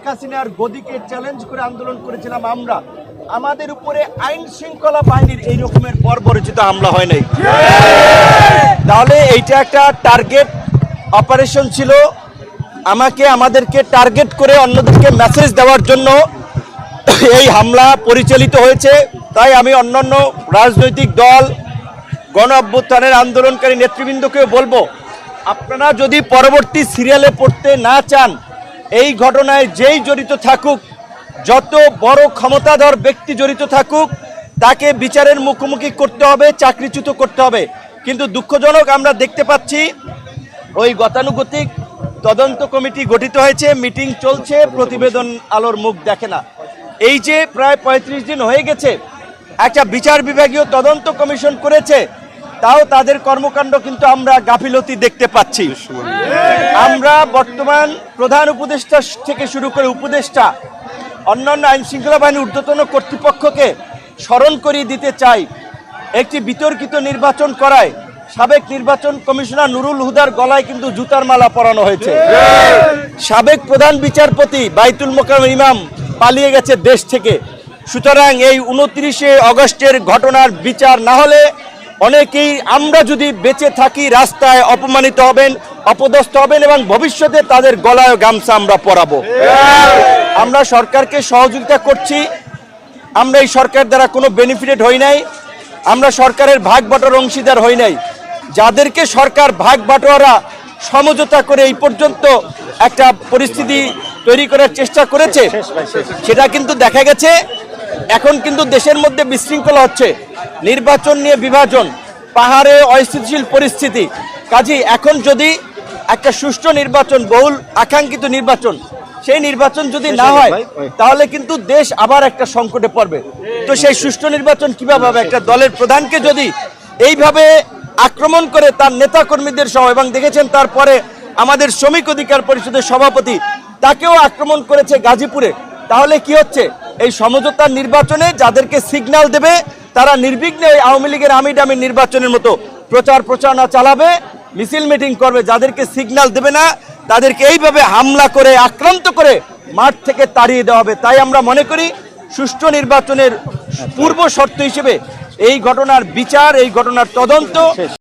হাসিনার গদিকে চ্যালেঞ্জ করে আন্দোলন করেছিলাম আমরা, আমাদের উপরে আইন শৃঙ্খলা বাহিনীর এই রকমের বর্বরচিত হামলা হয় নাই। তাহলে এইটা একটা টার্গেট অপারেশন ছিল, আমাদেরকে টার্গেট করে অন্যদেরকে মেসেজ দেওয়ার জন্য এই হামলা পরিচালিত হয়েছে। তাই আমি অন্যান্য রাজনৈতিক দল, গণ অভ্যুত্থানের আন্দোলনকারী নেতৃবৃন্দকেও বলবো, আপনারা যদি পরবর্তী সিরিয়ালে পড়তে না চান, এই ঘটনায় যেই জড়িত থাকুক, যত বড় ক্ষমতাধর ব্যক্তি জড়িত থাকুক, তাকে বিচারের মুখোমুখি করতে হবে, চাকরিচ্যুত করতে হবে। কিন্তু দুঃখজনক আমরা দেখতে পাচ্ছি ওই গতানুগতিক তদন্ত কমিটি গঠিত হয়েছে, মিটিং চলছে, প্রতিবেদন আলোর মুখ দেখে না। এই যে প্রায় 35 দিন হয়ে গেছে, একটা বিচার বিভাগীয় তদন্ত কমিশন করেছে, তাও তাদের কর্মকাণ্ড কিন্তু আমরা গাফিলতি দেখতে পাচ্ছি। আমরা বর্তমান প্রধান উপদেষ্টা থেকে শুরু করে উপদেষ্টা, অন্যান্য আইন শৃঙ্খলা বাহিনীর ঊর্ধ্বতন কর্তৃপক্ষকে স্মরণ করিয়ে দিতে চাই, একটি বিতর্কিত নির্বাচন করায় সাবেক নির্বাচন কমিশনার নুরুল হুদার গলায় কিন্তু জুতার মালা পরানো হয়েছে। সাবেক প্রধান বিচারপতি বাইতুল মোকাররমের ইমাম পালিয়ে গেছে দেশ থেকে। সুতরাং এই 29শে অগস্টের ঘটনার বিচার না হলে অনেকেই আমরা যদি বেঁচে থাকি রাস্তায় অপমানিত হবেন, অপদস্থ হবেন এবং ভবিষ্যতে তাদের গলায় গামছা আমরা পরাবো। আমরা সরকারকে সহযোগিতা করছি, আমরা এই সরকার দ্বারা কোনো বেনিফিটেড হই নাই, আমরা সরকারের ভাগ বাটোয়ারার অংশীদার হই নাই। যাদেরকে সরকার ভাগ বাটোয়ারা সমঝোতা করে এই পর্যন্ত একটা পরিস্থিতি তৈরি করার চেষ্টা করেছে, সেটা কিন্তু দেখা গেছে এখন কিন্তু দেশের মধ্যে বিশৃঙ্খলা হচ্ছে, নির্বাচন নিয়ে বিভাজন, পাহাড়ে অস্থিতিশীল পরিস্থিতি। কাজেই এখন যদি একটা সুষ্ঠু নির্বাচন, বহুল আকাঙ্ক্ষিত নির্বাচন, সেই নির্বাচন যদি না হয় তাহলে কিন্তু দেশ আবার একটা সংকটে পড়বে। তো সেই সুষ্ঠু নির্বাচন কিভাবে হবে? একটা দলের প্রধানকে যদি এইভাবে আক্রমণ করে তার নেতা কর্মীদের সহ, এবং দেখেছেন তারপরে আমাদের শ্রমিক অধিকার পরিষদের সভাপতি, তাকেও আক্রমণ করেছে গাজীপুরে। তাহলে কি হচ্ছে? এই সমঝোতার নির্বাচনে যাদেরকে সিগন্যাল দেবে তারা নির্বিঘ্নে ওই আওয়ামী লীগের আমির নির্বাচনের মতো প্রচারণা চালাবে, মিছিল মিটিং করবে। যাদেরকে সিগন্যাল দেবে না তাদেরকে এইভাবে হামলা করে আক্রান্ত করে মাঠ থেকে তাড়িয়ে দেওয়া হবে। তাই আমরা মনে করি সুষ্ঠু নির্বাচনের পূর্ব শর্ত হিসেবে এই ঘটনার বিচার, এই ঘটনার তদন্ত